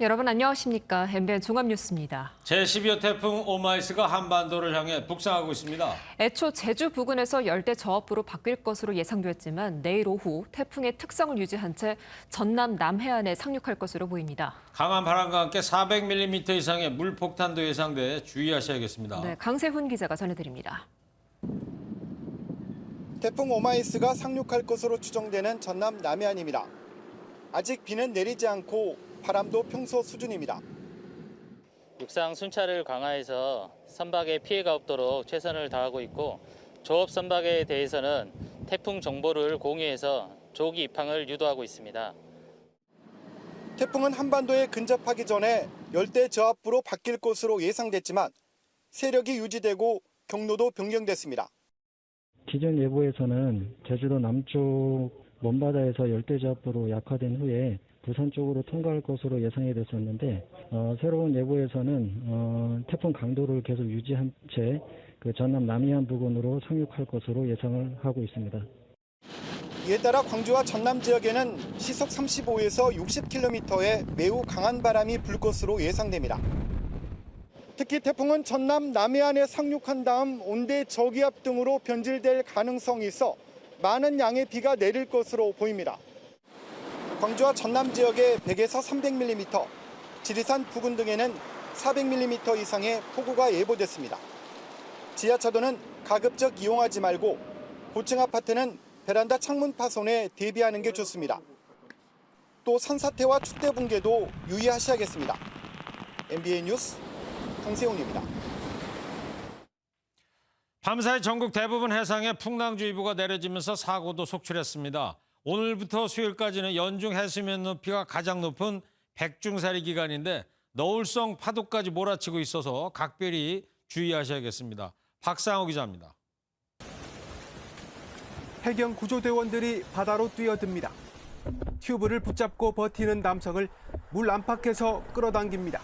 여러분 안녕하십니까? MBN 종합뉴스입니다. 제12호 태풍 오마이스가 한반도를 향해 북상하고 있습니다. 애초 제주 부근에서 열대 저압부로 바뀔 것으로 예상됐지만 내일 오후 태풍의 특성을 유지한 채 전남 남해안에 상륙할 것으로 보입니다. 강한 바람과 함께 400mm 이상의 물폭탄도 예상돼 주의하셔야겠습니다. 네, 강세훈 기자가 전해드립니다. 태풍 오마이스가 상륙할 것으로 추정되는 전남 남해안입니다. 아직 비는 내리지 않고 바람도 평소 수준입니다. 육상 순찰을 강화해서 선박에 피해가 없도록 최선을 다하고 있고 조업 선박에 대해서는 태풍 정보를 공유해서 조기 입항을 유도하고 있습니다. 태풍은 한반도에 근접하기 전에 열대 저압부로 바뀔 것으로 예상됐지만 세력이 유지되고 경로도 변경됐습니다. 기존 예보에서는 제주도 남쪽 먼바다에서 열대저압부로 약화된 후에 부산 쪽으로 통과할 것으로 예상이 됐었는데 새로운 예보에서는 태풍 강도를 계속 유지한 채 그 전남 남해안 부근으로 상륙할 것으로 예상을 하고 있습니다. 이에 따라 광주와 전남 지역에는 시속 35에서 60km의 매우 강한 바람이 불 것으로 예상됩니다. 특히 태풍은 전남 남해안에 상륙한 다음 온대 저기압 등으로 변질될 가능성이 있어 많은 양의 비가 내릴 것으로 보입니다. 광주와 전남 지역에 100에서 300mm, 지리산 부근 등에는 400mm 이상의 폭우가 예보됐습니다. 지하차도는 가급적 이용하지 말고 고층 아파트는 베란다 창문 파손에 대비하는 게 좋습니다. 또 산사태와 축대 붕괴도 유의하셔야겠습니다. MBN 뉴스 강세훈입니다. 밤사이 전국 대부분 해상에 풍랑주의보가 내려지면서 사고도 속출했습니다. 오늘부터 수요일까지는 연중 해수면 높이가 가장 높은 백중사리 기간인데 너울성 파도까지 몰아치고 있어서 각별히 주의하셔야겠습니다. 박상호 기자입니다. 해경 구조대원들이 바다로 뛰어듭니다. 튜브를 붙잡고 버티는 남성을 물 안팎에서 끌어당깁니다.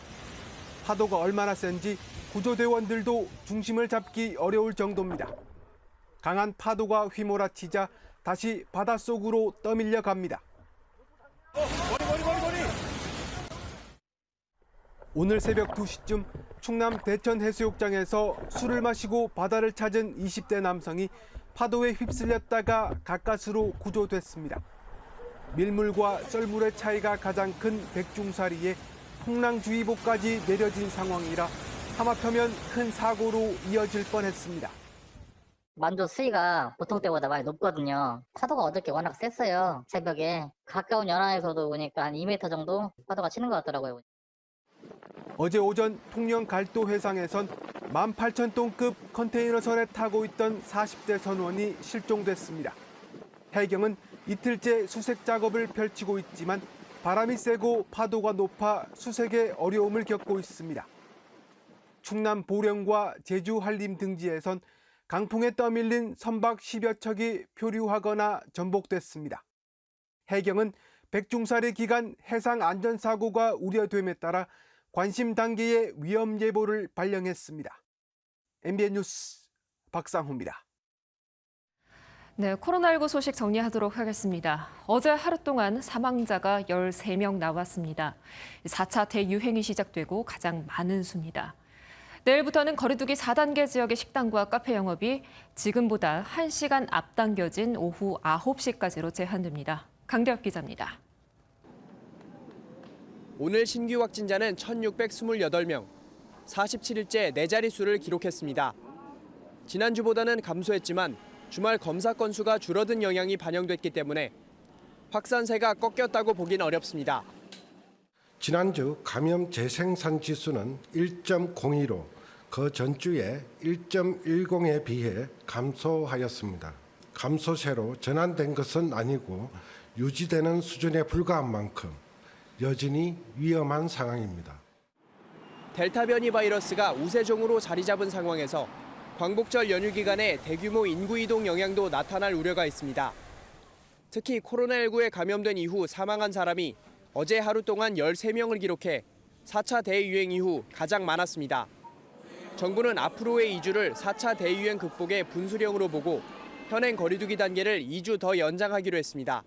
파도가 얼마나 센지 구조대원들도 중심을 잡기 어려울 정도입니다. 강한 파도가 휘몰아치자 다시 바닷속으로 떠밀려 갑니다. 오늘 새벽 2시쯤 충남 대천 해수욕장에서 술을 마시고 바다를 찾은 20대 남성이 파도에 휩쓸렸다가 가까스로 구조됐습니다. 밀물과 썰물의 차이가 가장 큰 백중사리에 풍랑주의보까지 내려진 상황이라 하마터면 큰 사고로 이어질 뻔했습니다. 만조 수위가 보통 때보다 많이 높거든요. 파도가 어저께 워낙 셌어요. 새벽에 가까운 연안에서도 보니까 한 2m 정도 파도가 치는 것 같더라고요. 어제 오전 통영 갈도 해상에선 18,000톤급 컨테이너선에 타고 있던 40대 선원이 실종됐습니다. 해경은 이틀째 수색 작업을 펼치고 있지만 바람이 세고 파도가 높아 수색에 어려움을 겪고 있습니다. 충남 보령과 제주 한림 등지에선 강풍에 떠밀린 선박 10여 척이 표류하거나 전복됐습니다. 해경은 백중사리 기간 해상 안전사고가 우려됨에 따라 관심 단계의 위험 예보를 발령했습니다. MBN 뉴스 박상호입니다. 네, 코로나19 소식 정리하도록 하겠습니다. 어제 하루 동안 사망자가 13명 나왔습니다. 4차 대유행이 시작되고 가장 많은 수입니다. 내일부터는 거리두기 4단계 지역의 식당과 카페 영업이 지금보다 1시간 앞당겨진 오후 9시까지로 제한됩니다. 강대엽 기자입니다. 오늘 신규 확진자는 1,628명, 47일째 4자릿수를 기록했습니다. 지난주보다는 감소했지만 주말 검사 건수가 줄어든 영향이 반영됐기 때문에 확산세가 꺾였다고 보긴 어렵습니다. 지난주 감염 재생산 지수는 1.02로 그 전주에 1.10에 비해 감소하였습니다. 감소세로 전환된 것은 아니고 유지되는 수준에 불과한 만큼 여전히 위험한 상황입니다. 델타 변이 바이러스가 우세종으로 자리 잡은 상황에서 광복절 연휴 기간에 대규모 인구 이동 영향도 나타날 우려가 있습니다. 특히 코로나19에 감염된 이후 사망한 사람이 어제 하루 동안 13명을 기록해 4차 대유행 이후 가장 많았습니다. 정부는 앞으로의 2주를 4차 대유행 극복의 분수령으로 보고 현행 거리두기 단계를 2주 더 연장하기로 했습니다.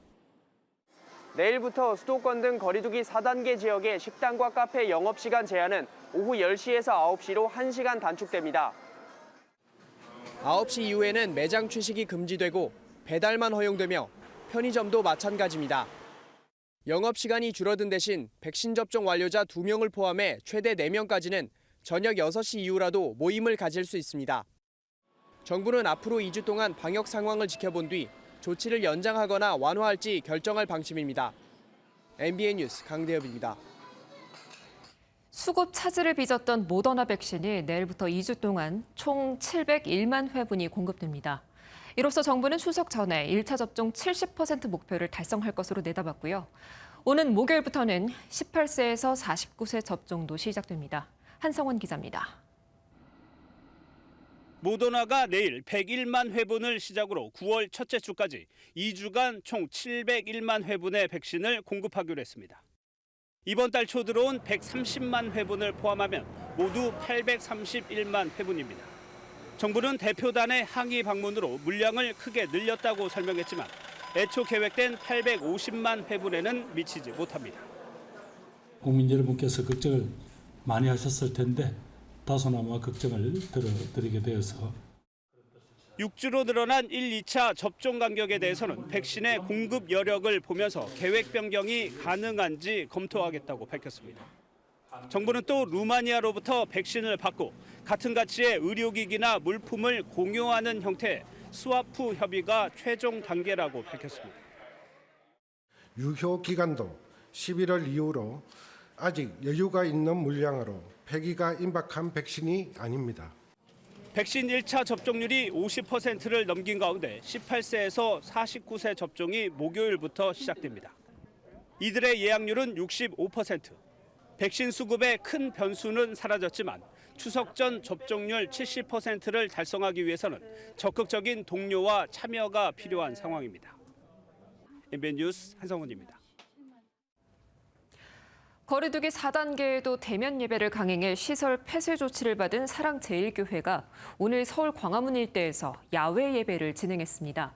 내일부터 수도권 등 거리두기 4단계 지역의 식당과 카페 영업시간 제한은 오후 10시에서 9시로 1시간 단축됩니다. 9시 이후에는 매장 취식이 금지되고 배달만 허용되며 편의점도 마찬가지입니다. 영업시간이 줄어든 대신 백신 접종 완료자 2명을 포함해 최대 4명까지는 저녁 6시 이후라도 모임을 가질 수 있습니다. 정부는 앞으로 2주 동안 방역 상황을 지켜본 뒤 조치를 연장하거나 완화할지 결정할 방침입니다. MBN 뉴스 강대엽입니다. 수급 차질을 빚었던 모더나 백신이 내일부터 2주 동안 총 701만 회분이 공급됩니다. 이로써 정부는 추석 전에 1차 접종 70% 목표를 달성할 것으로 내다봤고요. 오는 목요일부터는 18세에서 49세 접종도 시작됩니다. 한성원 기자입니다. 모더나가 내일 101만 회분을 시작으로 9월 첫째 주까지 2주간 총 701만 회분의 백신을 공급하기로 했습니다. 이번 달 초 들어온 130만 회분을 포함하면 모두 831만 회분입니다. 정부는 대표단의 항의 방문으로 물량을 크게 늘렸다고 설명했지만 애초 계획된 850만 회분에는 미치지 못합니다. 국민 여러분께서 걱정을 많이 하셨을 텐데 다소나마 걱정을 들어드리게 되어서 6주로 늘어난 1, 2차 접종 간격에 대해서는 백신의 공급 여력을 보면서 계획 변경이 가능한지 검토하겠다고 밝혔습니다. 정부는 또 루마니아로부터 백신을 받고 같은 가치의 의료기기나 물품을 공유하는 형태의 스와프 협의가 최종 단계라고 밝혔습니다. 유효 기간도 11월 이후로 아직 여유가 있는 물량으로 폐기가 임박한 백신이 아닙니다. 백신 1차 접종률이 50%를 넘긴 가운데 18세에서 49세 접종이 목요일부터 시작됩니다. 이들의 예약률은 65%. 백신 수급의 큰 변수는 사라졌지만 추석 전 접종률 70%를 달성하기 위해서는 적극적인 동료와 참여가 필요한 상황입니다. MBN 뉴스 한성훈입니다. 거리두기 4단계에도 대면 예배를 강행해 시설 폐쇄 조치를 받은 사랑제일교회가 오늘 서울 광화문 일대에서 야외 예배를 진행했습니다.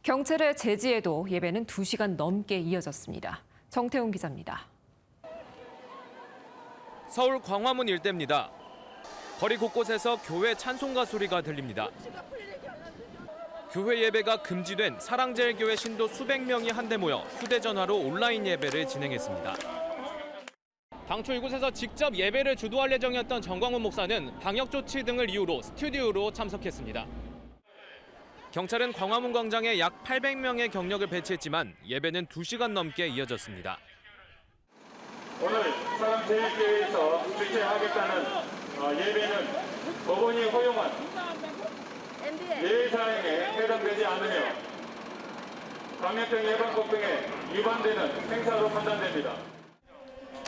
경찰의 제지에도 예배는 2시간 넘게 이어졌습니다. 정태훈 기자입니다. 서울 광화문 일대입니다. 거리 곳곳에서 교회 찬송가 소리가 들립니다. 교회 예배가 금지된 사랑제일교회 신도 수백 명이 한데 모여 휴대전화로 온라인 예배를 진행했습니다. 당초 이곳에서 직접 예배를 주도할 예정이었던 정광훈 목사는 방역 조치 등을 이유로 스튜디오로 참석했습니다. 경찰은 광화문 광장에 약 800명의 경력을 배치했지만 예배는 2시간 넘게 이어졌습니다. 오늘 사랑제일교회에서 주최하겠다는 예배는 법원이 허용한 예외사항에 해당되지 않으며 감염병 예방법 등에 위반되는 행사로 판단됩니다.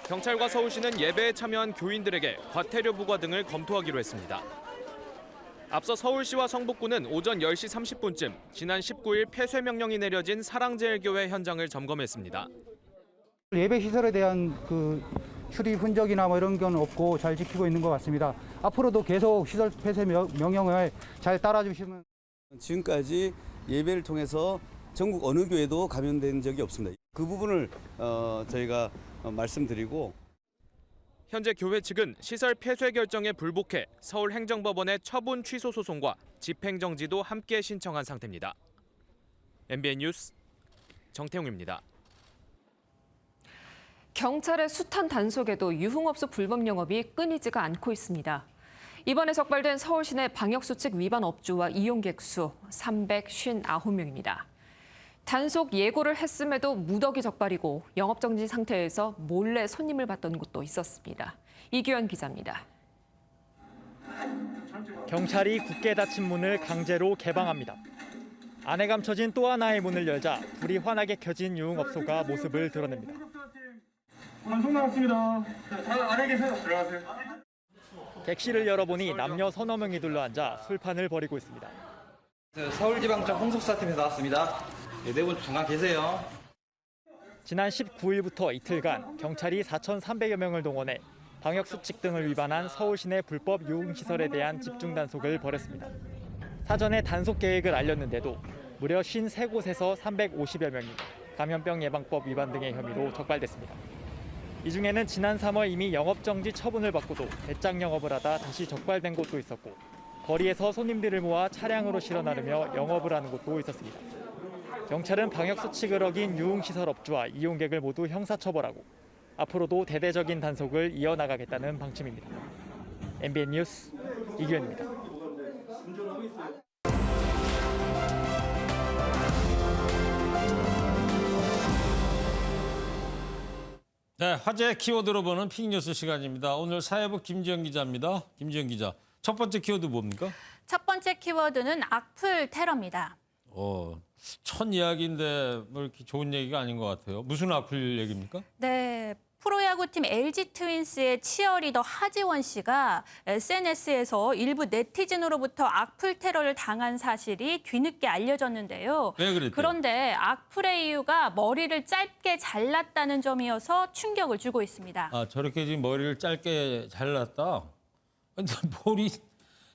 경찰과 서울시는 예배에 참여한 교인들에게 과태료 부과 등을 검토하기로 했습니다. 앞서 서울시와 성북구는 오전 10시 30분쯤 지난 19일 폐쇄 명령이 내려진 사랑제일교회 현장을 점검했습니다. 예배 시설에 대한 출입 흔적이나 이런 건 없고 잘 지키고 있는 것 같습니다. 앞으로도 계속 시설 폐쇄 명령을 잘 따라주시면. 지금까지 예배를 통해서 전국 어느 교회도 감염된 적이 없습니다. 그 부분을 저희가 말씀드리고 현재 교회 측은 시설 폐쇄 결정에 불복해 서울행정법원에 처분 취소 소송과 집행정지도 함께 신청한 상태입니다. MBN 뉴스 정태웅입니다. 경찰의 숱한 단속에도 유흥업소 불법 영업이 끊이지가 않고 있습니다. 이번에 적발된 서울 시내 방역수칙 위반 업주와 이용객 수 359명입니다. 단속 예고를 했음에도 무더기 적발이고 영업정지 상태에서 몰래 손님을 받던 곳도 있었습니다. 이규현 기자입니다. 경찰이 굳게 닫힌 문을 강제로 개방합니다. 안에 감춰진 또 하나의 문을 열자 불이 환하게 켜진 유흥업소가 모습을 드러냅니다. 방송 나왔습니다. 안에 계세요. 들어가세요. 객실을 열어보니 남녀 서너 명이 둘러앉아 술판을 벌이고 있습니다. 서울지방청 홍속사팀에서 나왔습니다. 네 분 잠깐 계세요. 지난 19일부터 이틀간 경찰이 4,300여 명을 동원해 방역수칙 등을 위반한 서울 시내 불법 유흥시설에 대한 집중 단속을 벌였습니다. 사전에 단속 계획을 알렸는데도 무려 53곳에서 350여 명이 감염병 예방법 위반 등의 혐의로 적발됐습니다. 이 중에는 지난 3월 이미 영업정지 처분을 받고도 배짱 영업을 하다 다시 적발된 곳도 있었고 거리에서 손님들을 모아 차량으로 실어 나르며 영업을 하는 곳도 있었습니다. 경찰은 방역수칙을 어긴 유흥시설 업주와 이용객을 모두 형사처벌하고 앞으로도 대대적인 단속을 이어나가겠다는 방침입니다. MBN 뉴스 이규현입니다. 네, 화제 키워드로 보는 픽뉴스 시간입니다. 오늘 사회부 김지영 기자입니다. 김지영 기자, 첫 번째 키워드 뭡니까? 첫 번째 키워드는 악플 테러입니다. 첫 이야기인데 뭐 이렇게 좋은 얘기가 아닌 것 같아요. 무슨 악플 얘기입니까? 네. 프로야구팀 LG 트윈스의 치어리더 하지원 씨가 SNS에서 일부 네티즌으로부터 악플 테러를 당한 사실이 뒤늦게 알려졌는데요. 왜 그랬대요? 그런데 악플의 이유가 머리를 짧게 잘랐다는 점이어서 충격을 주고 있습니다. 아, 저렇게 지금 머리를 짧게 잘랐다? 근데 머리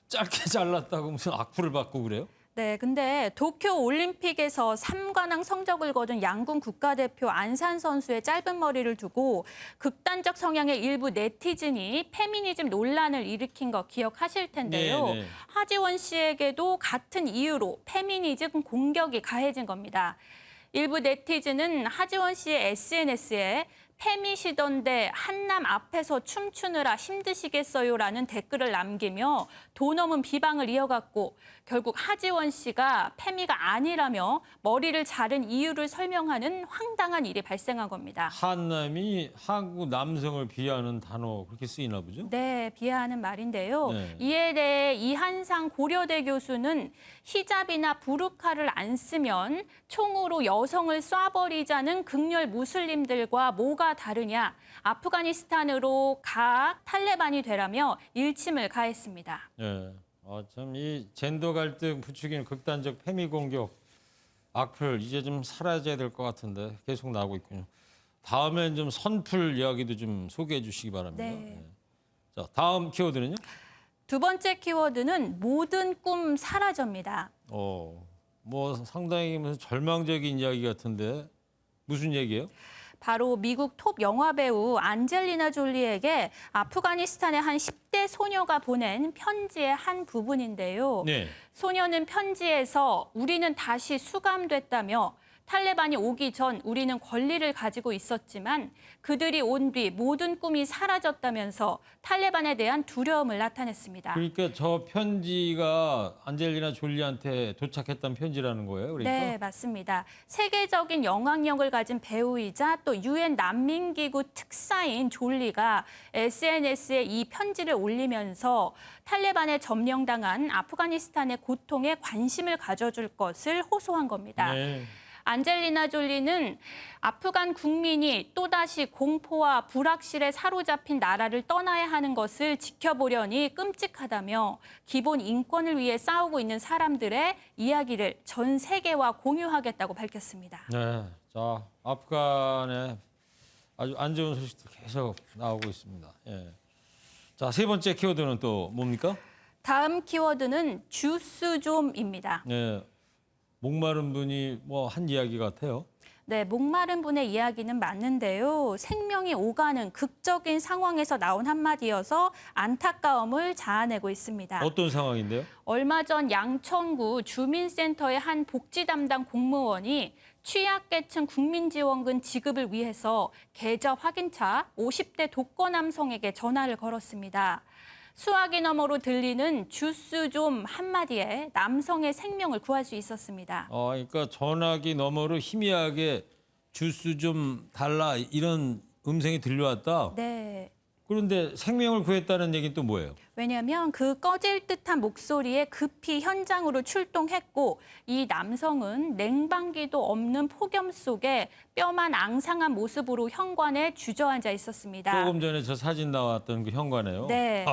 짧게 잘랐다고 무슨 악플을 받고 그래요? 네, 근데 도쿄 올림픽에서 3관왕 성적을 거둔 양궁 국가대표 안산 선수의 짧은 머리를 두고 극단적 성향의 일부 네티즌이 페미니즘 논란을 일으킨 거 기억하실 텐데요. 네. 하지원 씨에게도 같은 이유로 페미니즘 공격이 가해진 겁니다. 일부 네티즌은 하지원 씨의 SNS에 페미시던데 한남 앞에서 춤추느라 힘드시겠어요라는 댓글을 남기며 도 넘은 비방을 이어갔고 결국 하지원 씨가 페미가 아니라며 머리를 자른 이유를 설명하는 황당한 일이 발생한 겁니다. 한남이 한국 남성을 비하하는 단어 그렇게 쓰이나 보죠? 네, 비하하는 말인데요. 네. 이에 대해 이한상 고려대 교수는 히잡이나 부르카를 안 쓰면 총으로 여성을 쏴버리자는 극렬 무슬림들과 뭐가 다르냐. 아프가니스탄으로 가 탈레반이 되라며 일침을 가했습니다. 네. 참 이 젠더 갈등 부추기는 극단적 페미 공격 악플 이제 좀 사라져야 될 것 같은데 계속 나오고 있군요. 다음엔 좀 선풀 이야기도 좀 소개해 주시기 바랍니다. 네. 자, 다음 키워드는요? 두 번째 키워드는 모든 꿈 사라져입니다. 뭐 상당히 무슨 절망적인 이야기 같은데 무슨 얘기예요? 바로 미국 톱 영화배우 안젤리나 졸리에게 아프가니스탄의 한 10대 소녀가 보낸 편지의 한 부분인데요. 네. 소녀는 편지에서 우리는 다시 수감됐다며 탈레반이 오기 전 우리는 권리를 가지고 있었지만 그들이 온 뒤 모든 꿈이 사라졌다면서 탈레반에 대한 두려움을 나타냈습니다. 그러니까 저 편지가 안젤리나 졸리한테 도착했던 편지라는 거예요? 그러니까? 네, 맞습니다. 세계적인 영향력을 가진 배우이자 또 유엔 난민기구 특사인 졸리가 SNS에 이 편지를 올리면서 탈레반에 점령당한 아프가니스탄의 고통에 관심을 가져줄 것을 호소한 겁니다. 네. 안젤리나 졸리는 아프간 국민이 또다시 공포와 불확실에 사로잡힌 나라를 떠나야 하는 것을 지켜보려니 끔찍하다며 기본 인권을 위해 싸우고 있는 사람들의 이야기를 전 세계와 공유하겠다고 밝혔습니다. 네, 자 아프간에 아주 안 좋은 소식도 계속 나오고 있습니다. 예. 자, 세 번째 키워드는 또 뭡니까? 다음 키워드는 주스 좀입니다. 네, 목마른 분이 뭐 한 이야기 같아요. 네, 목마른 분의 이야기는 맞는데요. 생명이 오가는 극적인 상황에서 나온 한마디여서 안타까움을 자아내고 있습니다. 어떤 상황인데요? 얼마 전 양천구 주민센터의 한 복지 담당 공무원이 취약계층 국민지원금 지급을 위해서 계좌 확인차 50대 독거 남성에게 전화를 걸었습니다. 수화기 너머로 들리는 주스 좀 한마디에 남성의 생명을 구할 수 있었습니다. 그러니까 전화기 너머로 희미하게 주스 좀 달라 이런 음성이 들려왔다. 네. 그런데 생명을 구했다는 얘기는 또 뭐예요? 왜냐하면 그 꺼질 듯한 목소리에 급히 현장으로 출동했고 이 남성은 냉방기도 없는 폭염 속에 뼈만 앙상한 모습으로 현관에 주저앉아 있었습니다. 조금 전에 저 사진 나왔던 그 현관에요. 네.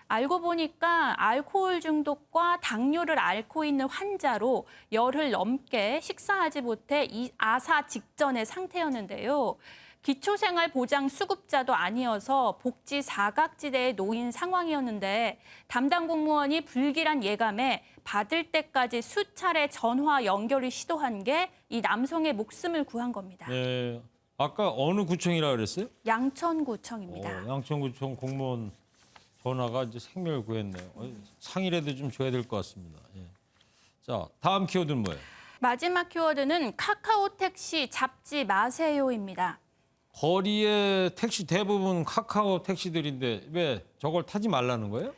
알고 보니까 알코올 중독과 당뇨를 앓고 있는 환자로 열흘 넘게 식사하지 못해 아사 직전의 상태였는데요. 기초생활보장 수급자도 아니어서 복지 사각지대에 놓인 상황이었는데 담당 공무원이 불길한 예감에 받을 때까지 수차례 전화 연결을 시도한 게 이 남성의 목숨을 구한 겁니다. 네. 아까 어느 구청이라 그랬어요? 양천구청입니다. 양천구청 공무원 전화가 이제 생명을 구했네요. 상이라도 좀 줘야 될 것 같습니다. 예. 자, 다음 키워드는 뭐예요? 마지막 키워드는 카카오 택시 잡지 마세요입니다. 거리에 택시 대부분 카카오 택시들인데 왜 저걸 타지 말라는 거예요?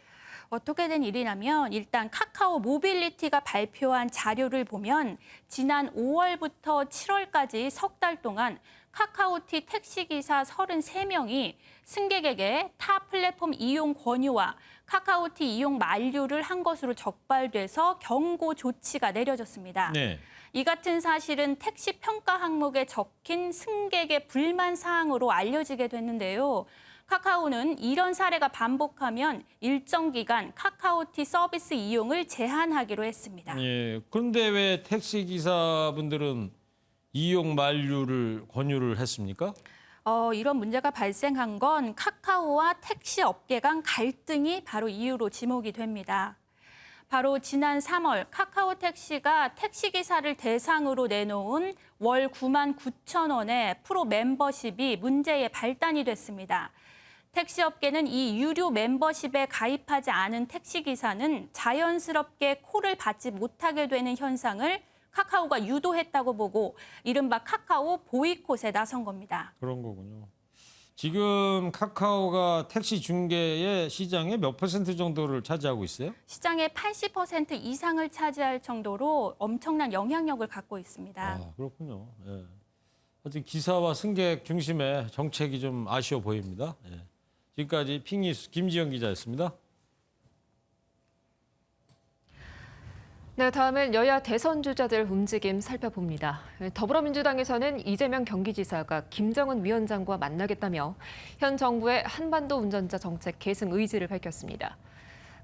어떻게 된 일이냐면 일단 카카오 모빌리티가 발표한 자료를 보면 지난 5월부터 7월까지 석 달 동안 카카오티 택시기사 33명이 승객에게 타 플랫폼 이용 권유와 카카오티 이용 만류를 한 것으로 적발돼서 경고 조치가 내려졌습니다. 네. 이 같은 사실은 택시 평가 항목에 적힌 승객의 불만 사항으로 알려지게 됐는데요. 카카오는 이런 사례가 반복하면 일정 기간 카카오티 서비스 이용을 제한하기로 했습니다. 예. 그런데 왜 택시 기사분들은 이용 만류를 권유를 했습니까? 이런 문제가 발생한 건 카카오와 택시 업계 간 갈등이 바로 이유로 지목이 됩니다. 바로 지난 3월 카카오 택시가 택시기사를 대상으로 내놓은 월 9만 9천 원의 프로 멤버십이 문제의 발단이 됐습니다. 택시업계는 이 유료 멤버십에 가입하지 않은 택시기사는 자연스럽게 콜을 받지 못하게 되는 현상을 카카오가 유도했다고 보고 이른바 카카오 보이콧에 나선 겁니다. 그런 거군요. 지금 카카오가 택시 중개의 시장의 몇 % 정도를 차지하고 있어요? 시장의 80% 이상을 차지할 정도로 엄청난 영향력을 갖고 있습니다. 아, 그렇군요. 예. 하여튼 기사와 승객 중심의 정책이 좀 아쉬워 보입니다. 예. 지금까지 핑뉴스 김지영 기자였습니다. 네, 다음은 여야 대선 주자들 움직임 살펴봅니다. 더불어민주당에서는 이재명 경기지사가 김정은 위원장과 만나겠다며 현 정부의 한반도 운전자 정책 계승 의지를 밝혔습니다.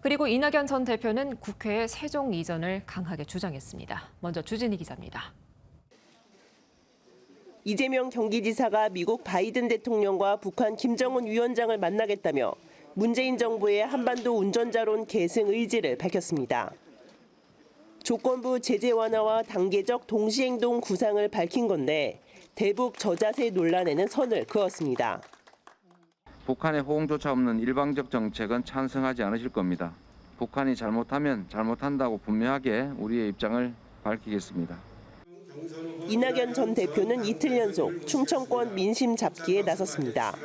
그리고 이낙연 전 대표는 국회의 세종 이전을 강하게 주장했습니다. 먼저 주진희 기자입니다. 이재명 경기지사가 미국 바이든 대통령과 북한 김정은 위원장을 만나겠다며 문재인 정부의 한반도 운전자론 계승 의지를 밝혔습니다. 조건부 제재 완화와 단계적 동시행동 구상을 밝힌 건데 대북 저자세 논란에는 선을 그었습니다. 북한의 호응조차 없는 일방적 정책은 찬성하지 않으실 겁니다. 북한이 잘못하면 잘못한다고 분명하게 우리의 입장을 밝히겠습니다. 이낙연 전 대표는 이틀 연속 충청권 민심 잡기에 나섰습니다.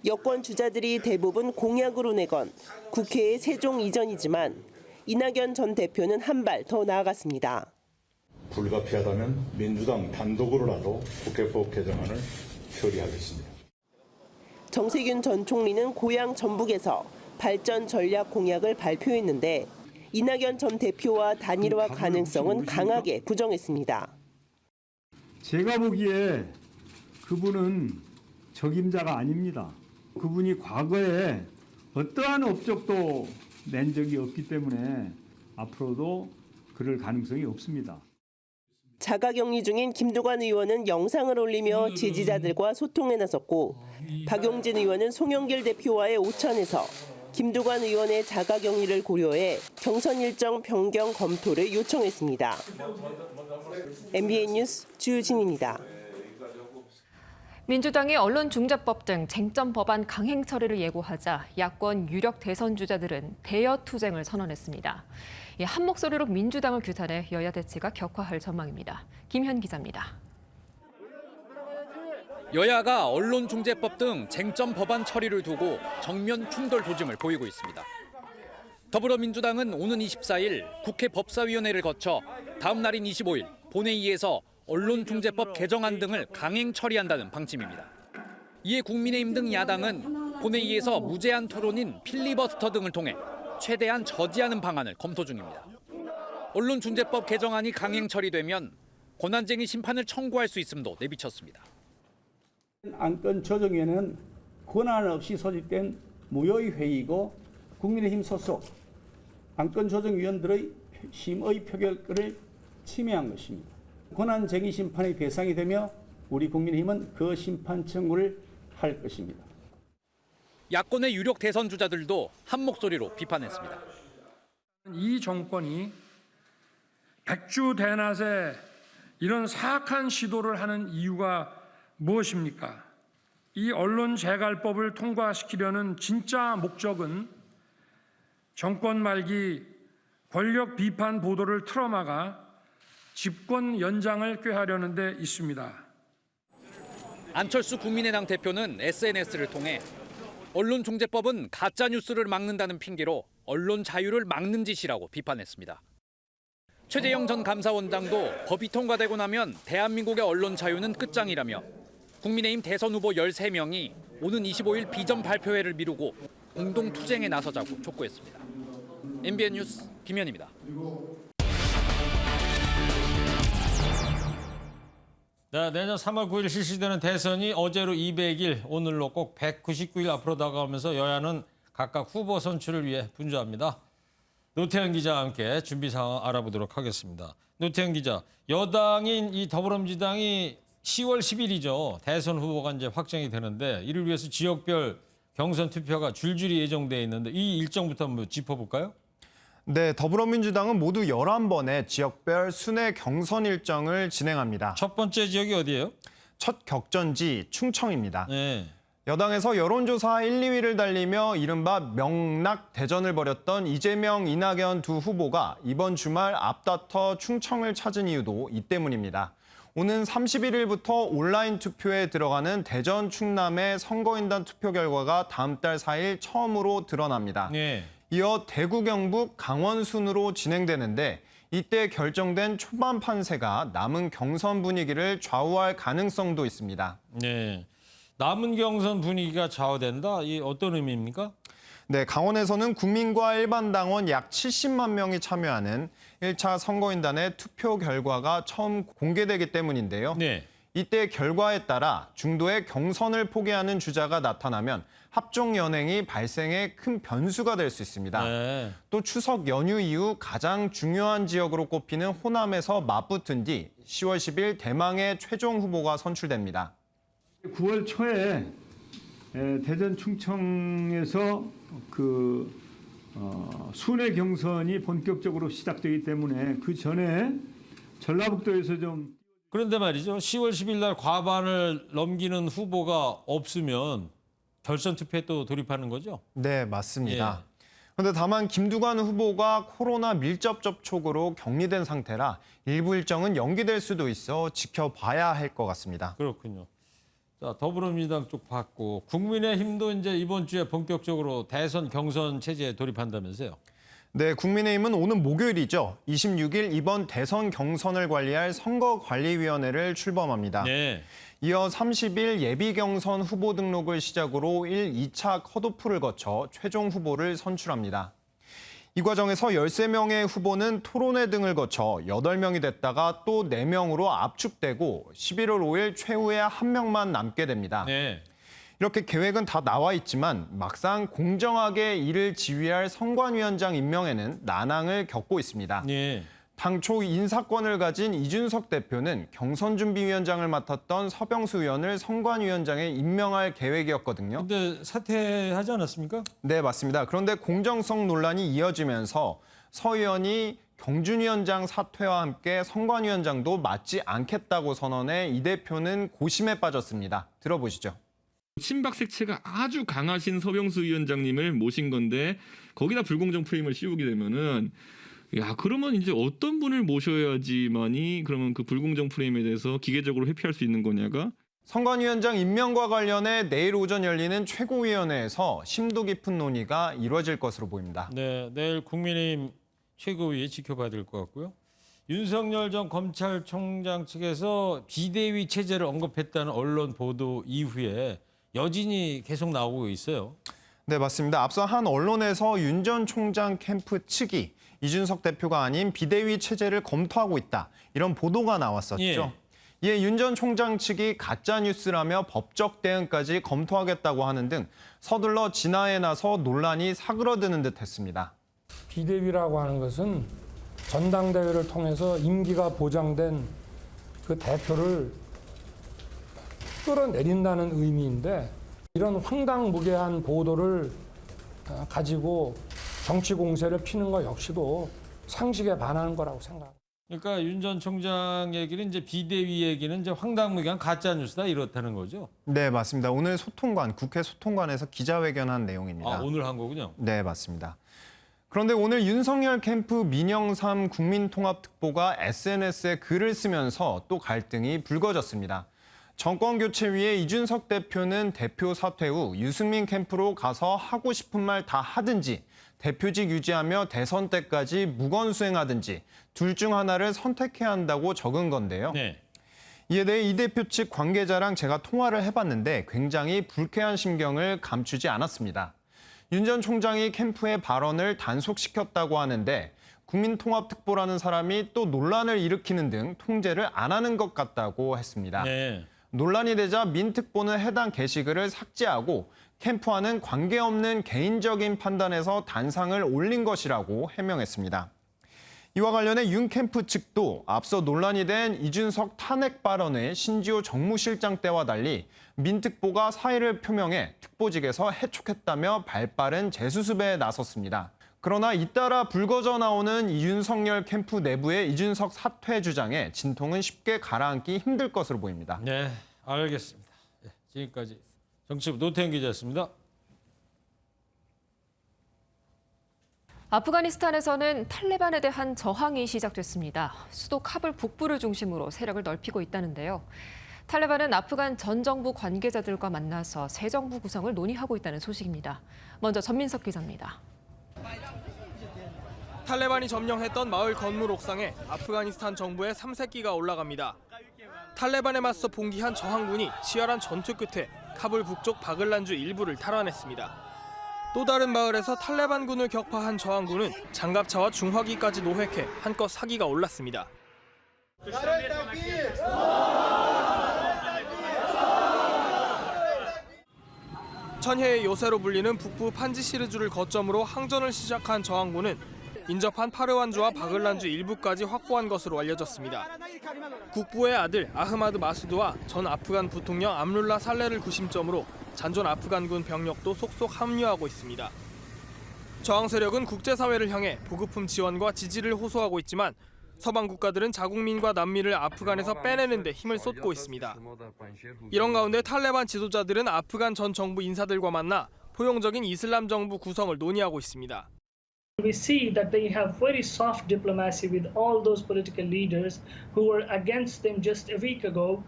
여권 주자들이 대부분 공약으로 내건 국회의 세종 이전이지만 이낙연 전 대표는 한 발 더 나아갔습니다. 불가피하다면 민주당 단독으로라도 국회법 개정안을 처리하겠습니다. 정세균 전 총리는 고향 전북에서 발전 전략 공약을 발표했는데 이낙연 전 대표와 단일화 가능성은 강하게 부정했습니다. 제가 보기에 그분은 적임자가 아닙니다. 그분이 과거에 어떠한 업적도 낸 적이 없기 때문에 앞으로도 그럴 가능성이 없습니다. 자가격리 중인 김두관 의원은 영상을 올리며 지지자들과 소통에 나섰고 박용진 의원은 송영길 대표와의 오찬에서 김두관 의원의 자가격리를 고려해 경선 일정 변경 검토를 요청했습니다. MBN 뉴스 주진입니다. 민주당이 언론중재법 등 쟁점 법안 강행 처리를 예고하자 야권 유력 대선 주자들은 대여 투쟁을 선언했습니다. 한 목소리로 민주당을 규탄해 여야 대치가 격화할 전망입니다. 김현 기자입니다. 여야가 언론중재법 등 쟁점 법안 처리를 두고 정면 충돌 조짐을 보이고 있습니다. 더불어민주당은 오는 24일 국회 법사위원회를 거쳐 다음 날인 25일 본회의에서 언론중재법 개정안 등을 강행 처리한다는 방침입니다. 이에 국민의힘 등 야당은 본회의에서 무제한 토론인 필리버스터 등을 통해 최대한 저지하는 방안을 검토 중입니다. 언론중재법 개정안이 강행 처리되면 권한쟁의 심판을 청구할 수 있음도 내비쳤습니다. 안건 조정위원회는 권한 없이 소집된 무효의 회의이고 국민의힘 소속 안건 조정위원들의 심의 표결권을 침해한 것입니다. 권한쟁의 심판의 대상이 되며 우리 국민의힘은 그 심판 청구를 할 것입니다. 야권의 유력 대선 주자들도 한 목소리로 비판했습니다. 이 정권이 백주 대낮에 이런 사악한 시도를 하는 이유가 무엇입니까? 이 언론 재갈법을 통과시키려는 진짜 목적은 정권 말기 권력 비판 보도를 틀어막아 집권 연장을 꾀하려는 데 있습니다. 안철수 국민의당 대표는 SNS를 통해 언론중재법은 가짜뉴스를 막는다는 핑계로 언론 자유를 막는 짓이라고 비판했습니다. 최재형 전 감사원장도 법이 통과되고 나면 대한민국의 언론 자유는 끝장이라며 국민의힘 대선 후보 13명이 오는 25일 비전 발표회를 미루고 공동투쟁에 나서자고 촉구했습니다. MBN 뉴스 김현입니다. 네, 내년 3월 9일 실시되는 대선이 어제로 200일, 오늘로 꼭 199일 앞으로 다가오면서 여야는 각각 후보 선출을 위해 분주합니다. 노태현 기자와 함께 준비 상황 알아보도록 하겠습니다. 노태현 기자, 여당인 이 더불어민주당이 10월 10일이죠. 대선 후보가 이제 확정이 되는데 이를 위해서 지역별 경선 투표가 줄줄이 예정돼 있는데 이 일정부터 한번 짚어볼까요? 네, 더불어민주당은 모두 11번의 지역별 순회 경선 일정을 진행합니다. 첫 번째 지역이 어디예요? 첫 격전지 충청입니다. 네. 여당에서 여론조사 1, 2위를 달리며 이른바 명락 대전을 벌였던 이재명, 이낙연 두 후보가 이번 주말 앞다퉈 충청을 찾은 이유도 이 때문입니다. 오는 31일부터 온라인 투표에 들어가는 대전, 충남의 선거인단 투표 결과가 다음 달 4일 처음으로 드러납니다. 네. 이어 대구, 경북, 강원 순으로 진행되는데 이때 결정된 초반 판세가 남은 경선 분위기를 좌우할 가능성도 있습니다. 네. 남은 경선 분위기가 좌우된다? 이 어떤 의미입니까? 네, 강원에서는 국민과 일반 당원 약 70만 명이 참여하는 1차 선거인단의 투표 결과가 처음 공개되기 때문인데요. 네. 이때 결과에 따라 중도에 경선을 포기하는 주자가 나타나면 합종 연행이 발생해 큰 변수가 될 수 있습니다. 네. 또 추석 연휴 이후 가장 중요한 지역으로 꼽히는 호남에서 맞붙은 뒤 10월 10일 대망의 최종 후보가 선출됩니다. 9월 초에 대전 충청에서 순회 경선이 본격적으로 시작되기 때문에 그 전에 전라북도에서 좀 그런데 말이죠. 10월 10일 날 과반을 넘기는 후보가 없으면 결선 투표에 또 돌입하는 거죠? 네, 맞습니다. 그런데 다만 김두관 후보가 코로나 밀접 접촉으로 격리된 상태라 일부 일정은 연기될 수도 있어 지켜봐야 할 것 같습니다. 그렇군요. 자, 더불어민주당 쪽 봤고 국민의힘도 이제 이번 주에 본격적으로 대선 경선 체제에 돌입한다면서요? 네, 국민의힘은 오는 목요일이죠. 26일 이번 대선 경선을 관리할 선거관리위원회를 출범합니다. 네. 이어 30일 예비 경선 후보 등록을 시작으로 1, 2차 컷오프를 거쳐 최종 후보를 선출합니다. 이 과정에서 13명의 후보는 토론회 등을 거쳐 8명이 됐다가 또 4명으로 압축되고 11월 5일 최후에 1명만 남게 됩니다. 네. 이렇게 계획은 다 나와 있지만 막상 공정하게 이를 지휘할 선관위원장 임명에는 난항을 겪고 있습니다. 네. 당초 인사권을 가진 이준석 대표는 경선준비위원장을 맡았던 서병수 의원을 선관위원장에 임명할 계획이었거든요. 근데 사퇴하지 않았습니까? 네, 맞습니다. 그런데 공정성 논란이 이어지면서 서 의원이 경준위원장 사퇴와 함께 선관위원장도 맡지 않겠다고 선언해 이 대표는 고심에 빠졌습니다. 들어보시죠. 친박 색채가 아주 강하신 서병수 위원장님을 모신 건데 거기다 불공정 프레임을 씌우게 되면은 그러면 이제 어떤 분을 모셔야지만이 그러면 그 불공정 프레임에 대해서 기계적으로 회피할 수 있는 거냐가 선관위원장 임명과 관련해 내일 오전 열리는 최고위원회에서 심도 깊은 논의가 이루어질 것으로 보입니다. 네, 내일 국민의힘 최고위에 지켜봐야 될 것 같고요. 윤석열 전 검찰총장 측에서 비대위 체제를 언급했다는 언론 보도 이후에 여진이 계속 나오고 있어요. 네, 맞습니다. 앞서 한 언론에서 윤 전 총장 캠프 측이 이준석 대표가 아닌 비대위 체제를 검토하고 있다. 이런 보도가 나왔었죠. 이에 윤 전 총장 측이 가짜뉴스라며 법적 대응까지 검토하겠다고 하는 등 서둘러 진화에 나서 논란이 사그러드는 듯했습니다. 비대위라고 하는 것은 전당대회를 통해서 임기가 보장된 그 대표를 끌어내린다는 의미인데 이런 황당무계한 보도를 가지고 정치 공세를 피는 것 역시도 상식에 반하는 거라고 생각합니다. 그러니까 윤 전 총장 얘기는 이제 비대위 얘기는 이제 황당무계한 가짜 뉴스다 이렇다는 거죠. 네, 맞습니다. 오늘 국회 소통관에서 기자회견한 내용입니다. 아, 오늘 한 거군요. 네, 맞습니다. 그런데 오늘 윤석열 캠프 민영삼 국민통합특보가 SNS에 글을 쓰면서 또 갈등이 불거졌습니다. 정권교체 위해 이준석 대표는 대표 사퇴 후 유승민 캠프로 가서 하고 싶은 말 다 하든지 대표직 유지하며 대선 때까지 무건수행하든지 둘 중 하나를 선택해야 한다고 적은 건데요. 네. 이에 대해 이 대표 측 관계자랑 제가 통화를 해봤는데 굉장히 불쾌한 심경을 감추지 않았습니다. 윤 전 총장이 캠프의 발언을 단속시켰다고 하는데 국민통합특보라는 사람이 또 논란을 일으키는 등 통제를 안 하는 것 같다고 했습니다. 네. 논란이 되자 민특보는 해당 게시글을 삭제하고 캠프와는 관계없는 개인적인 판단에서 단상을 올린 것이라고 해명했습니다. 이와 관련해 윤 캠프 측도 앞서 논란이 된 이준석 탄핵 발언의 신지호 정무실장 때와 달리 민특보가 사의를 표명해 특보직에서 해촉했다며 발빠른 재수습에 나섰습니다. 그러나 잇따라 불거져 나오는 윤석열 캠프 내부의 이준석 사퇴 주장에 진통은 쉽게 가라앉기 힘들 것으로 보입니다. 네, 알겠습니다. 네, 지금까지 정치부 노태현 기자였습니다. 아프가니스탄에서는 탈레반에 대한 저항이 시작됐습니다. 수도 카불 북부를 중심으로 세력을 넓히고 있다는데요. 탈레반은 아프간 전 정부 관계자들과 만나서 새 정부 구성을 논의하고 있다는 소식입니다. 먼저 전민석 기자입니다. 탈레반이 점령했던 마을 건물 옥상에 아프가니스탄 정부의 3세기가 올라갑니다. 탈레반에 맞서 봉기한 저항군이 치열한 전투 끝에 카불 북쪽 바글란주 일부를 탈환했습니다. 또 다른 마을에서 탈레반군을 격파한 저항군은 장갑차와 중화기까지 노획해 한껏 사기가 올랐습니다. 천혜의 요새로 불리는 북부 판지시르주를 거점으로 항전을 시작한 저항군은 인접한 파르완주와 바글란주 일부까지 확보한 것으로 알려졌습니다. 국부의 아들 아흐마드 마수드와 전 아프간 부통령 암룰라 살레를 구심점으로 잔존 아프간군 병력도 속속 합류하고 있습니다. 저항 세력은 국제사회를 향해 보급품 지원과 지지를 호소하고 있지만 서방 국가들은 자국민과 난민을 아프간에서 빼내는 데 힘을 쏟고 있습니다. 이런 가운데 탈레반 지도자들은 아프간 전 정부 인사들과 만나 포용적인 이슬람 정부 구성을 논의하고 있습니다. We see that they have very soft diplomacy with all those political leaders who were against them just a week ago.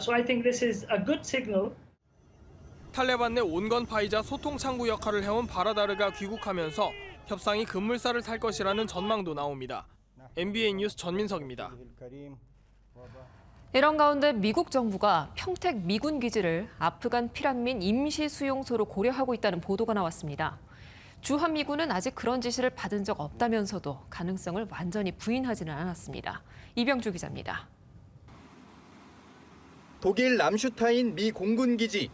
So I think this is a good signal. 탈레반 내 온건파이자 소통 창구 역할을 해온 바라다르가 귀국하면서 협상이 급물살을 탈 것이라는 전망도 나옵니다. MBA 뉴스 전민석입니다. 이런 가운데 미국 정부가 평택 미군 기지를 아프간 피난민 임시 수용소로 고려하고 있다는 보도가 나왔습니다. 주한미군은 아직 그런 지시를 받은 적 없다면서도 가능성을 완전히 부인하지는 않았습니다. 이병주 기자입니다. 독일 람슈타인 미 공군 기지.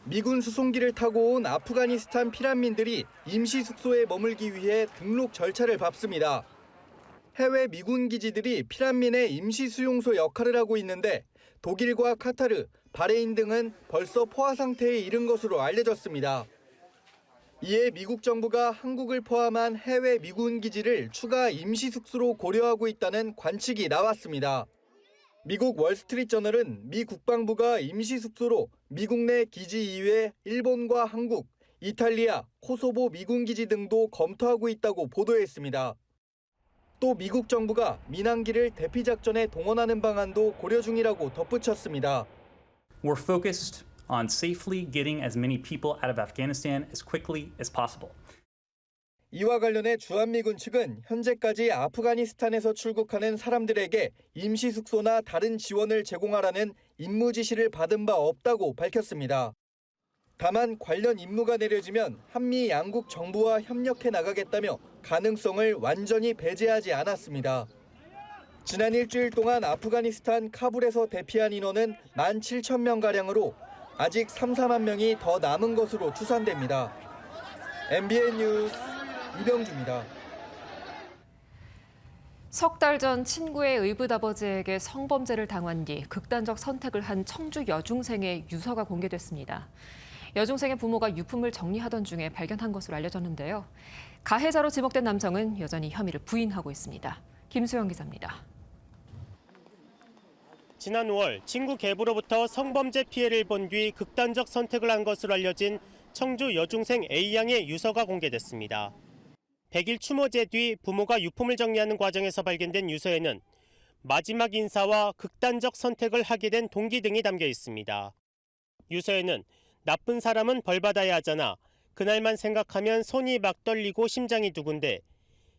미군 수송기를 타고 온 아프가니스탄 피난민들이 임시 숙소에 머물기 위해 등록 절차를 밟습니다. 해외 미군 기지들이 피난민의 임시 수용소 역할을 하고 있는데 독일과 카타르, 바레인 등은 벌써 포화 상태에 이른 것으로 알려졌습니다. 이에 미국 정부가 한국을 포함한 해외 미군 기지를 추가 임시 숙소로 고려하고 있다는 관측이 나왔습니다. 미국 월스트리트저널은 미 국방부가 임시 숙소로 미국 내 기지 이외 일본과 한국, 이탈리아, 코소보 미군 기지 등도 검토하고 있다고 보도했습니다. 또 미국 정부가 민항기를 대피 작전에 동원하는 방안도 고려 중이라고 덧붙였습니다. We're focused on safely getting as many people out of Afghanistan as quickly as possible. 이와 관련해 주한미군 측은 현재까지 아프가니스탄에서 출국하는 사람들에게 임시 숙소나 다른 지원을 제공하라는 임무 지시를 받은 바 없다고 밝혔습니다. 다만 관련 임무가 내려지면 한미 양국 정부와 협력해 나가겠다며 가능성을 완전히 배제하지 않았습니다. 지난 일주일 동안 아프가니스탄 카불에서 대피한 인원은 17,000명가량으로 아직 3-4만 명이 더 남은 것으로 추산됩니다. MBN 뉴스 이병주입니다. 석 달 전 친구의 의붓아버지에게 성범죄를 당한 뒤 극단적 선택을 한 청주 여중생의 유서가 공개됐습니다. 여중생의 부모가 유품을 정리하던 중에 발견한 것으로 알려졌는데요. 가해자로 지목된 남성은 여전히 혐의를 부인하고 있습니다. 김수영 기자입니다. 지난 5월 친구 계부로부터 성범죄 피해를 본 뒤 극단적 선택을 한 것으로 알려진 청주 여중생 A양의 유서가 공개됐습니다. 100일 추모제 뒤 부모가 유품을 정리하는 과정에서 발견된 유서에는 마지막 인사와 극단적 선택을 하게 된 동기 등이 담겨 있습니다. 유서에는 나쁜 사람은 벌받아야 하잖아. 그날만 생각하면 손이 막 떨리고 심장이 두근데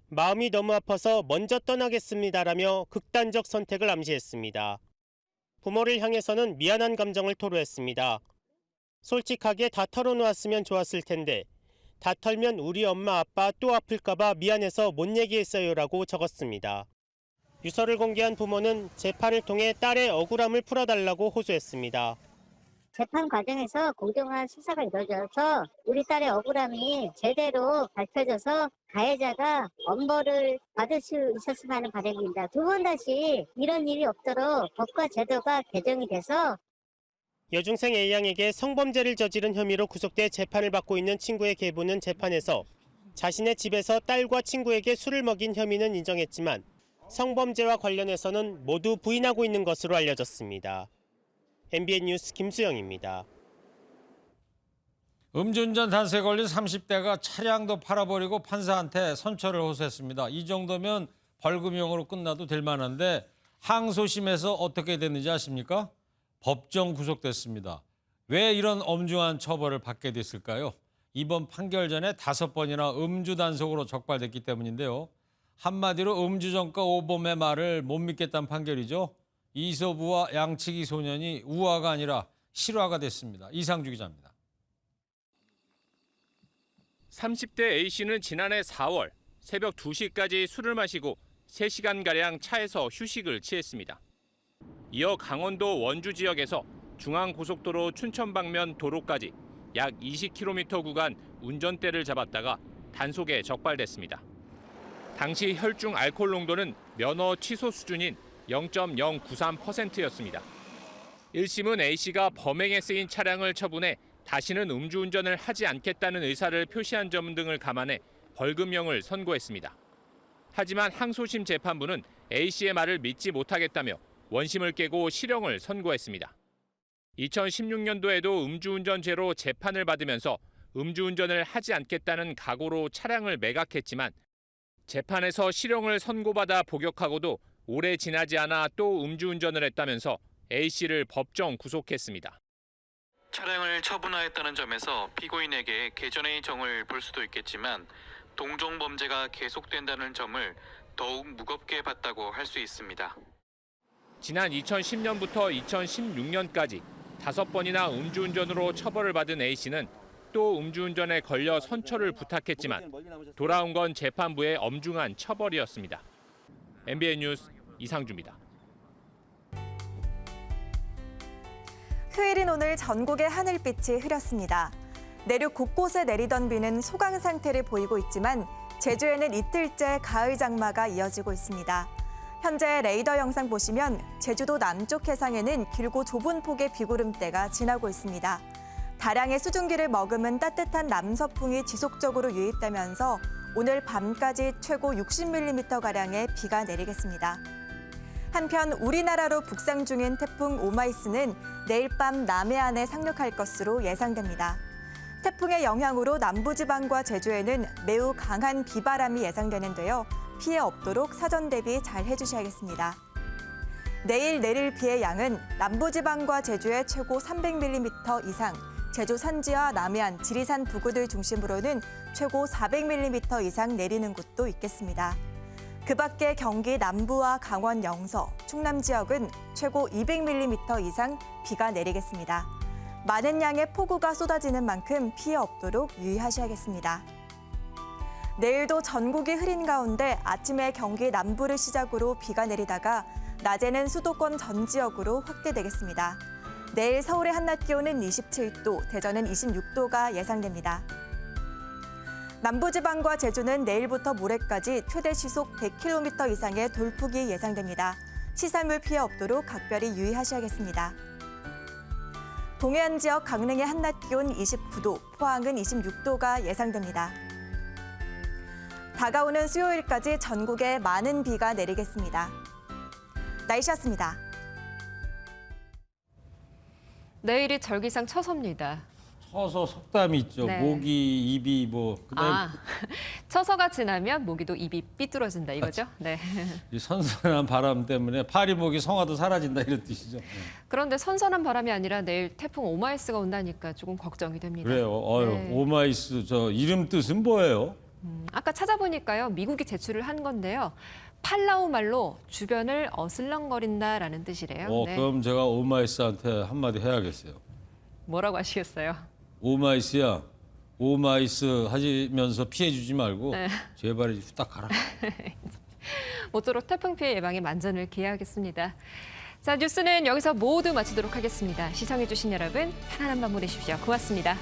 마음이 너무 아파서 먼저 떠나겠습니다라며 극단적 선택을 암시했습니다. 부모를 향해서는 미안한 감정을 토로했습니다. 솔직하게 다 털어놓았으면 좋았을 텐데 다 털면 우리 엄마 아빠 또 아플까봐 미안해서 못 얘기했어요라고 적었습니다. 유서를 공개한 부모는 재판을 통해 딸의 억울함을 풀어달라고 호소했습니다. 재판 과정에서 공정한 수사가 이루어져서 우리 딸의 억울함이 제대로 밝혀져서 가해자가 엄벌을 받을 수 있었으면 하는 바람입니다. 두 번 다시 이런 일이 없도록 법과 제도가 개정이 돼서 여중생 A양에게 성범죄를 저지른 혐의로 구속돼 재판을 받고 있는 친구의 계부는 재판에서 자신의 집에서 딸과 친구에게 술을 먹인 혐의는 인정했지만 성범죄와 관련해서는 모두 부인하고 있는 것으로 알려졌습니다. MBN 뉴스 김수영입니다. 음주운전 단속에 걸린 30대가 차량도 팔아버리고 판사한테 선처를 호소했습니다. 이 정도면 벌금형으로 끝나도 될 만한데 항소심에서 어떻게 됐는지 아십니까? 법정 구속됐습니다. 왜 이런 엄중한 처벌을 받게 됐을까요? 이번 판결 전에 5번이나 음주 단속으로 적발됐기 때문인데요. 한마디로 음주전과 오범의 말을 못 믿겠다는 판결이죠. 이소부와 양치기 소년이 우화가 아니라 실화가 됐습니다. 이상주 기자입니다. 30대 A씨는 지난해 4월 새벽 2시까지 술을 마시고 3시간가량 차에서 휴식을 취했습니다. 이어 강원도 원주 지역에서 중앙고속도로 춘천 방면 도로까지 약 20km 구간 운전대를 잡았다가 단속에 적발됐습니다. 당시 혈중 알코올 농도는 면허 취소 수준인 0.093%였습니다. 1심은 A씨가 범행에 쓰인 차량을 처분해 다시는 음주운전을 하지 않겠다는 의사를 표시한 점 등을 감안해 벌금형을 선고했습니다. 하지만 항소심 재판부는 A씨의 말을 믿지 못하겠다며 원심을 깨고 실형을 선고했습니다. 2016년도에도 음주운전죄로 재판을 받으면서 음주운전을 하지 않겠다는 각오로 차량을 매각했지만 재판에서 실형을 선고받아 복역하고도 오래 지나지 않아 또 음주운전을 했다면서 A씨를 법정 구속했습니다. 차량을 처분하였다는 점에서 피고인에게 개전의 정을 볼 수도 있겠지만 동종 범죄가 계속된다는 점을 더욱 무겁게 봤다고 할 수 있습니다. 지난 2010년부터 2016년까지 5번이나 음주운전으로 처벌을 받은 A씨는 또 음주운전에 걸려 선처를 부탁했지만 돌아온 건 재판부의 엄중한 처벌이었습니다. MBN 뉴스 이상주입니다. 휴일인 오늘 전국의 하늘빛이 흐렸습니다. 내륙 곳곳에 내리던 비는 소강 상태를 보이고 있지만 제주에는 이틀째 가을 장마가 이어지고 있습니다. 현재 레이더 영상 보시면 제주도 남쪽 해상에는 길고 좁은 폭의 비구름대가 지나고 있습니다. 다량의 수증기를 머금은 따뜻한 남서풍이 지속적으로 유입되면서 오늘 밤까지 최고 60mm가량의 비가 내리겠습니다. 한편 우리나라로 북상 중인 태풍 오마이스는 내일 밤 남해안에 상륙할 것으로 예상됩니다. 태풍의 영향으로 남부지방과 제주에는 매우 강한 비바람이 예상되는데요. 피해 없도록 사전 대비 잘 해주셔야겠습니다. 내일 내릴 비의 양은 남부지방과 제주에 최고 300mm 이상, 제주 산지와 남해안, 지리산 부근을 중심으로는 최고 400mm 이상 내리는 곳도 있겠습니다. 그 밖에 경기 남부와 강원 영서, 충남 지역은 최고 200mm 이상 비가 내리겠습니다. 많은 양의 폭우가 쏟아지는 만큼 피해 없도록 유의하셔야겠습니다. 내일도 전국이 흐린 가운데 아침에 경기 남부를 시작으로 비가 내리다가 낮에는 수도권 전 지역으로 확대되겠습니다. 내일 서울의 한낮 기온은 27도, 대전은 26도가 예상됩니다. 남부지방과 제주는 내일부터 모레까지 최대 시속 100km 이상의 돌풍이 예상됩니다. 시설물 피해 없도록 각별히 유의하셔야겠습니다. 동해안 지역 강릉의 한낮 기온 29도, 포항은 26도가 예상됩니다. 다가오는 수요일까지 전국에 많은 비가 내리겠습니다. 날씨였습니다. 내일이 절기상 처서입니다. 처서 속담이 있죠. 네. 모기, 입이 그다음에 처서가 지나면 모기도 입이 삐뚤어진다 이거죠? 네. 이 선선한 바람 때문에 파리모기 성화도 사라진다 이런 뜻이죠. 그런데 선선한 바람이 아니라 내일 태풍 오마이스가 온다니까 조금 걱정이 됩니다. 그래요. 네. 오마이스 저 이름 뜻은 뭐예요? 아까 찾아보니까요. 미국이 제출을 한 건데요. 팔라우 말로 주변을 어슬렁거린다라는 뜻이래요. 네. 그럼 제가 오마이스한테 한마디 해야겠어요. 뭐라고 하시겠어요? 오마이스야. 오마이스 하시면서 피해주지 말고 네. 제발 후딱 가라. 모쪼록 태풍 피해 예방에 만전을 기해야겠습니다. 자, 뉴스는 여기서 모두 마치도록 하겠습니다. 시청해주신 여러분, 편안한 밤 보내십시오. 고맙습니다.